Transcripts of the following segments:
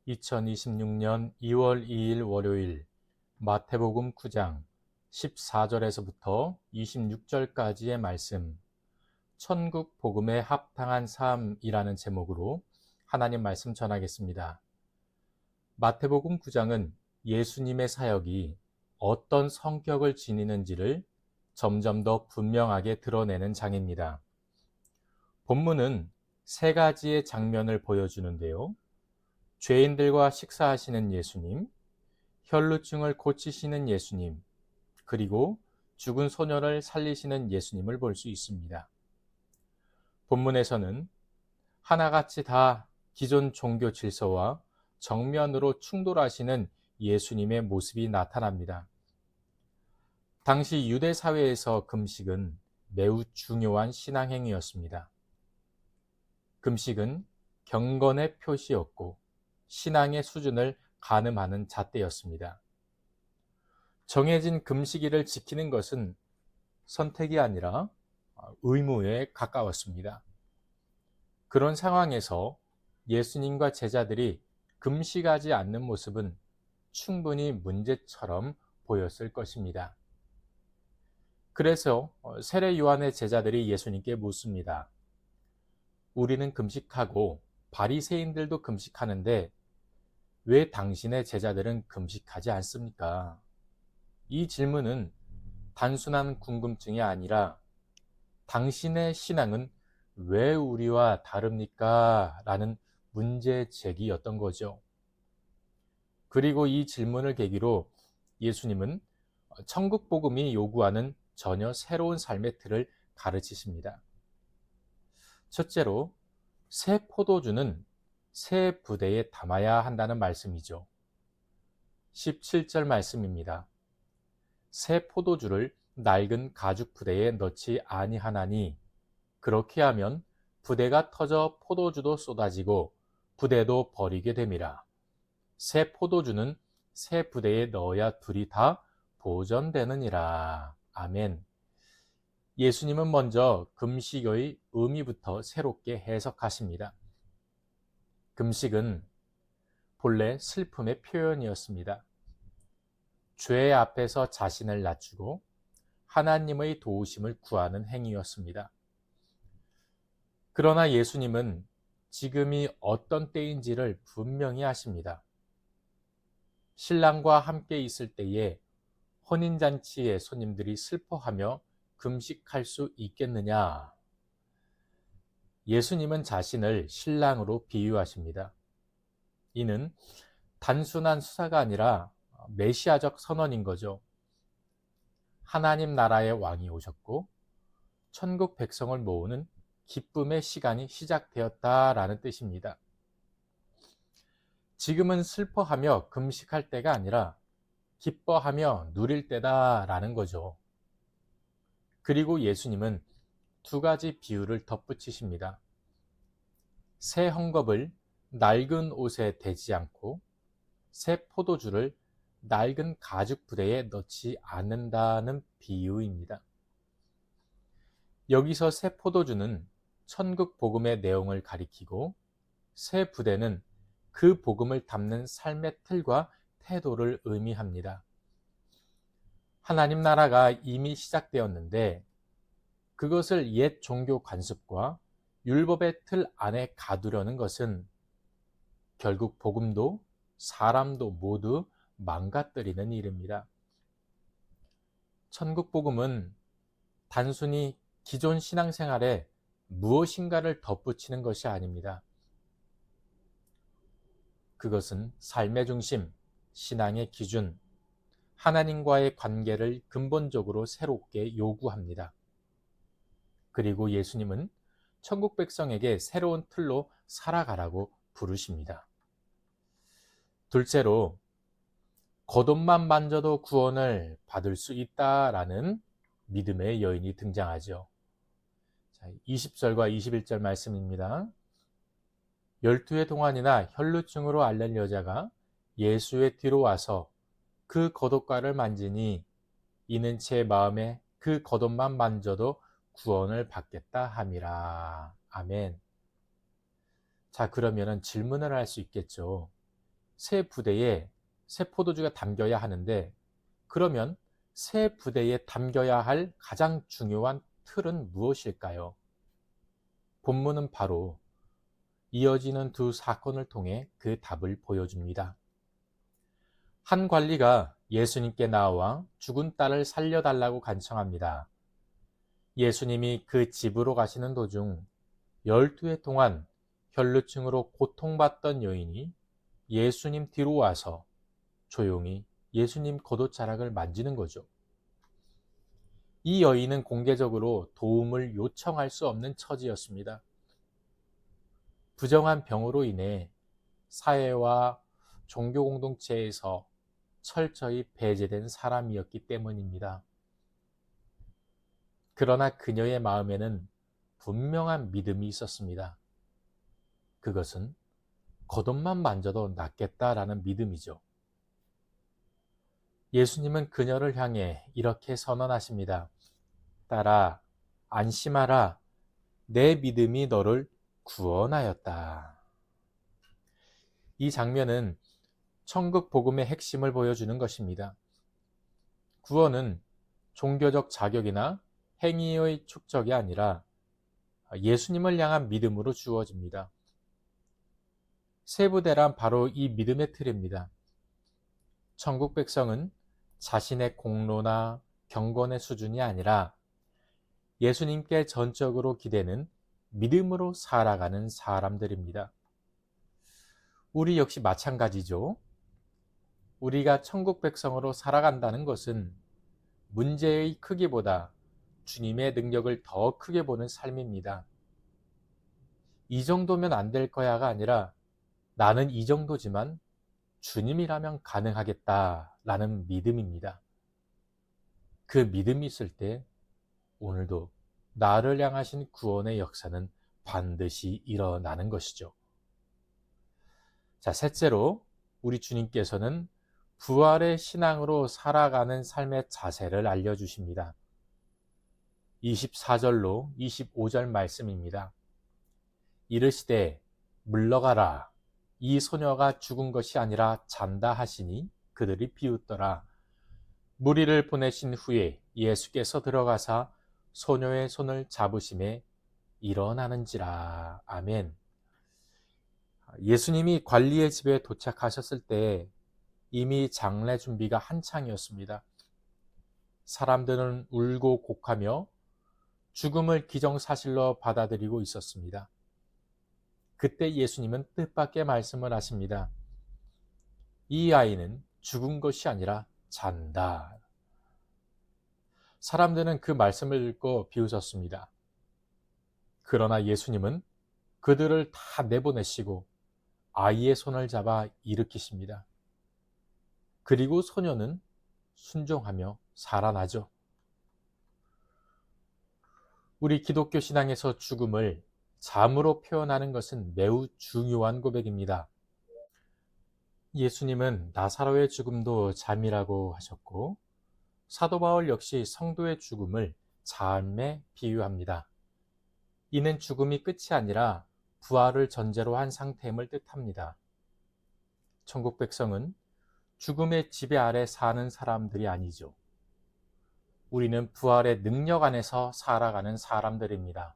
2026년 2월 2일 월요일 마태복음 9장 14절에서부터 26절까지의 말씀, 천국 복음에 합당한 삶이라는 제목으로 하나님 말씀 전하겠습니다. 마태복음 9장은 예수님의 사역이 어떤 성격을 지니는지를 점점 더 분명하게 드러내는 장입니다. 본문은 세 가지의 장면을 보여주는데요. 죄인들과 식사하시는 예수님, 혈루증을 고치시는 예수님, 그리고 죽은 소년을 살리시는 예수님을 볼 수 있습니다. 본문에서는 하나같이 다 기존 종교 질서와 정면으로 충돌하시는 예수님의 모습이 나타납니다. 당시 유대 사회에서 금식은 매우 중요한 신앙행위였습니다. 금식은 경건의 표시였고 신앙의 수준을 가늠하는 잣대였습니다. 정해진 금식일을 지키는 것은 선택이 아니라 의무에 가까웠습니다. 그런 상황에서 예수님과 제자들이 금식하지 않는 모습은 충분히 문제처럼 보였을 것입니다. 그래서 세례 요한의 제자들이 예수님께 묻습니다. 우리는 금식하고 바리새인들도 금식하는데 왜 당신의 제자들은 금식하지 않습니까? 이 질문은 단순한 궁금증이 아니라 당신의 신앙은 왜 우리와 다릅니까? 라는 문제 제기였던 거죠. 그리고 이 질문을 계기로 예수님은 천국 복음이 요구하는 전혀 새로운 삶의 틀을 가르치십니다. 첫째로, 새 포도주는 새 부대에 담아야 한다는 말씀이죠. 17절 말씀입니다. 새 포도주를 낡은 가죽 부대에 넣지 아니하나니 그렇게 하면 부대가 터져 포도주도 쏟아지고 부대도 버리게 됨이라. 새 포도주는 새 부대에 넣어야 둘이 다 보존되느니라. 아멘. 예수님은 먼저 금식의 의미부터 새롭게 해석하십니다. 금식은 본래 슬픔의 표현이었습니다. 죄 앞에서 자신을 낮추고 하나님의 도우심을 구하는 행위였습니다. 그러나 예수님은 지금이 어떤 때인지를 분명히 아십니다. 신랑과 함께 있을 때에 혼인잔치에 손님들이 슬퍼하며 금식할 수 있겠느냐? 예수님은 자신을 신랑으로 비유하십니다. 이는 단순한 수사가 아니라 메시아적 선언인 거죠. 하나님 나라의 왕이 오셨고 천국 백성을 모으는 기쁨의 시간이 시작되었다라는 뜻입니다. 지금은 슬퍼하며 금식할 때가 아니라 기뻐하며 누릴 때다라는 거죠. 그리고 예수님은 두 가지 비유를 덧붙이십니다. 새 헝겊을 낡은 옷에 대지 않고 새 포도주를 낡은 가죽 부대에 넣지 않는다는 비유입니다. 여기서 새 포도주는 천국 복음의 내용을 가리키고 새 부대는 그 복음을 담는 삶의 틀과 태도를 의미합니다. 하나님 나라가 이미 시작되었는데 그것을 옛 종교 관습과 율법의 틀 안에 가두려는 것은 결국 복음도 사람도 모두 망가뜨리는 일입니다. 천국 복음은 단순히 기존 신앙생활에 무엇인가를 덧붙이는 것이 아닙니다. 그것은 삶의 중심, 신앙의 기준, 하나님과의 관계를 근본적으로 새롭게 요구합니다. 그리고 예수님은 천국 백성에게 새로운 틀로 살아가라고 부르십니다. 둘째로, 겉옷만 만져도 구원을 받을 수 있다라는 믿음의 여인이 등장하죠. 20절과 21절 말씀입니다. 12의 동안이나 혈루증으로 앓는 여자가 예수의 뒤로 와서 그 겉옷가를 만지니 이는 제 마음에 그 겉옷만 만져도 구원을 받겠다 함이라. 아멘. 자, 그러면은 질문을 할 수 있겠죠. 새 부대에 새 포도주가 담겨야 하는데, 그러면 새 부대에 담겨야 할 가장 중요한 틀은 무엇일까요? 본문은 바로 이어지는 두 사건을 통해 그 답을 보여줍니다. 한 관리가 예수님께 나와 죽은 딸을 살려달라고 간청합니다. 예수님이 그 집으로 가시는 도중 12해 동안 혈루증으로 고통받던 여인이 예수님 뒤로 와서 조용히 예수님 겉옷자락을 만지는 거죠. 이 여인은 공개적으로 도움을 요청할 수 없는 처지였습니다. 부정한 병으로 인해 사회와 종교 공동체에서 철저히 배제된 사람이었기 때문입니다. 그러나 그녀의 마음에는 분명한 믿음이 있었습니다. 그것은 겉옷만 만져도 낫겠다라는 믿음이죠. 예수님은 그녀를 향해 이렇게 선언하십니다. 딸아, 안심하라. 내 믿음이 너를 구원하였다. 이 장면은 천국 복음의 핵심을 보여주는 것입니다. 구원은 종교적 자격이나 행위의 축적이 아니라 예수님을 향한 믿음으로 주어집니다. 세부대란 바로 이 믿음의 틀입니다. 천국 백성은 자신의 공로나 경건의 수준이 아니라 예수님께 전적으로 기대는 믿음으로 살아가는 사람들입니다. 우리 역시 마찬가지죠. 우리가 천국 백성으로 살아간다는 것은 문제의 크기보다 주님의 능력을 더 크게 보는 삶입니다. 이 정도면 안 될 거야가 아니라 나는 이 정도지만 주님이라면 가능하겠다라는 믿음입니다. 그 믿음이 있을 때 오늘도 나를 향하신 구원의 역사는 반드시 일어나는 것이죠. 자, 셋째로 우리 주님께서는 부활의 신앙으로 살아가는 삶의 자세를 알려주십니다. 24절로 25절 말씀입니다. 이르시되 물러가라. 이 소녀가 죽은 것이 아니라 잔다 하시니 그들이 비웃더라. 무리를 보내신 후에 예수께서 들어가사 소녀의 손을 잡으심에 일어나는지라. 아멘. 예수님이 관리의 집에 도착하셨을 때 이미 장례 준비가 한창이었습니다. 사람들은 울고 곡하며 죽음을 기정사실로 받아들이고 있었습니다. 그때 예수님은 뜻밖의 말씀을 하십니다. 이 아이는 죽은 것이 아니라 잔다. 사람들은 그 말씀을 듣고 비웃었습니다. 그러나 예수님은 그들을 다 내보내시고 아이의 손을 잡아 일으키십니다. 그리고 소녀는 순종하며 살아나죠. 우리 기독교 신앙에서 죽음을 잠으로 표현하는 것은 매우 중요한 고백입니다. 예수님은 나사로의 죽음도 잠이라고 하셨고, 사도 바울 역시 성도의 죽음을 잠에 비유합니다. 이는 죽음이 끝이 아니라 부활을 전제로 한 상태임을 뜻합니다. 천국 백성은 죽음의 지배 아래 사는 사람들이 아니죠. 우리는 부활의 능력 안에서 살아가는 사람들입니다.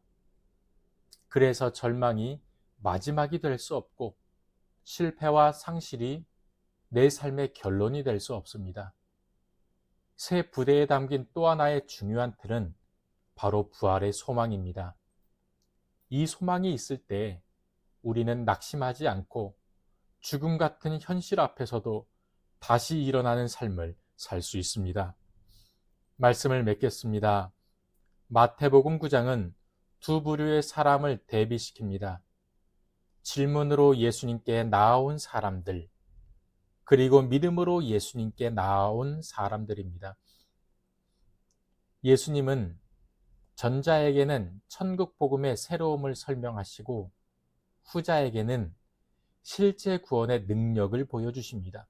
그래서 절망이 마지막이 될 수 없고 실패와 상실이 내 삶의 결론이 될 수 없습니다. 새 부대에 담긴 또 하나의 중요한 틀은 바로 부활의 소망입니다. 이 소망이 있을 때 우리는 낙심하지 않고 죽음 같은 현실 앞에서도 다시 일어나는 삶을 살 수 있습니다. 말씀을 맺겠습니다. 마태복음 9장은 두 부류의 사람을 대비시킵니다. 질문으로 예수님께 나아온 사람들, 그리고 믿음으로 예수님께 나아온 사람들입니다. 예수님은 전자에게는 천국 복음의 새로움을 설명하시고 후자에게는 실제 구원의 능력을 보여주십니다.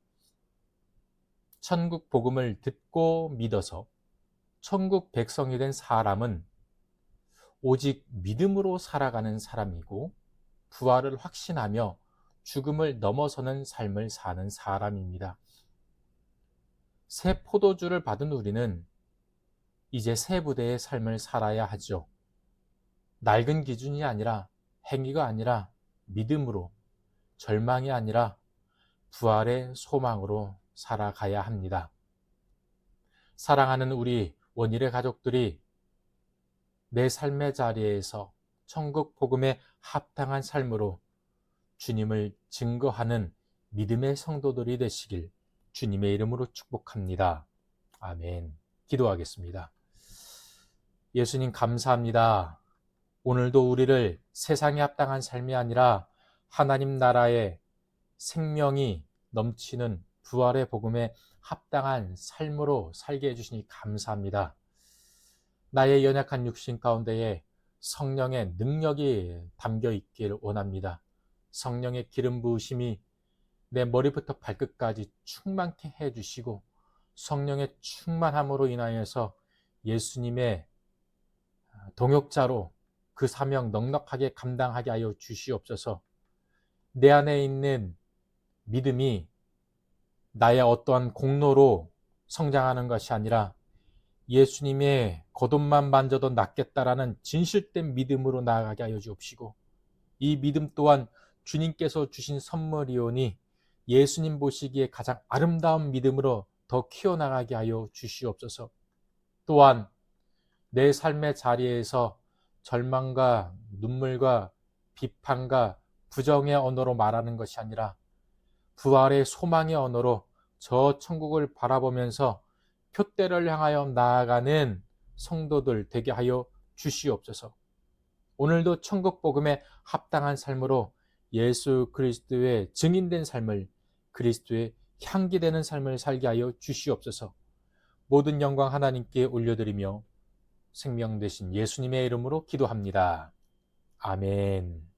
천국 복음을 듣고 믿어서 천국 백성이 된 사람은 오직 믿음으로 살아가는 사람이고 부활을 확신하며 죽음을 넘어서는 삶을 사는 사람입니다. 새 포도주를 받은 우리는 이제 새 부대의 삶을 살아야 하죠. 낡은 기준이 아니라, 행위가 아니라 믿음으로, 절망이 아니라 부활의 소망으로 살아가야 합니다. 사랑하는 우리 원일의 가족들이 내 삶의 자리에서 천국 복음에 합당한 삶으로 주님을 증거하는 믿음의 성도들이 되시길 주님의 이름으로 축복합니다. 아멘. 기도하겠습니다. 예수님 감사합니다. 오늘도 우리를 세상에 합당한 삶이 아니라 하나님 나라의 생명이 넘치는 부활의 복음에 합당한 삶으로 살게 해주시니 감사합니다. 나의 연약한 육신 가운데에 성령의 능력이 담겨 있기를 원합니다. 성령의 기름 부으심이 내 머리부터 발끝까지 충만케 해주시고 성령의 충만함으로 인하여서 예수님의 동역자로 그 사명 넉넉하게 감당하게 하여 주시옵소서. 내 안에 있는 믿음이 나의 어떠한 공로로 성장하는 것이 아니라 예수님의 겉옷만 만져도 낫겠다라는 진실된 믿음으로 나아가게 하여 주옵시고 이 믿음 또한 주님께서 주신 선물이오니 예수님 보시기에 가장 아름다운 믿음으로 더 키워나가게 하여 주시옵소서. 또한 내 삶의 자리에서 절망과 눈물과 비판과 부정의 언어로 말하는 것이 아니라 부활의 소망의 언어로 저 천국을 바라보면서 표대를 향하여 나아가는 성도들 되게 하여 주시옵소서. 오늘도 천국 복음에 합당한 삶으로 예수 그리스도의 증인된 삶을, 그리스도의 향기되는 삶을 살게 하여 주시옵소서. 모든 영광 하나님께 올려드리며 생명 되신 예수님의 이름으로 기도합니다. 아멘.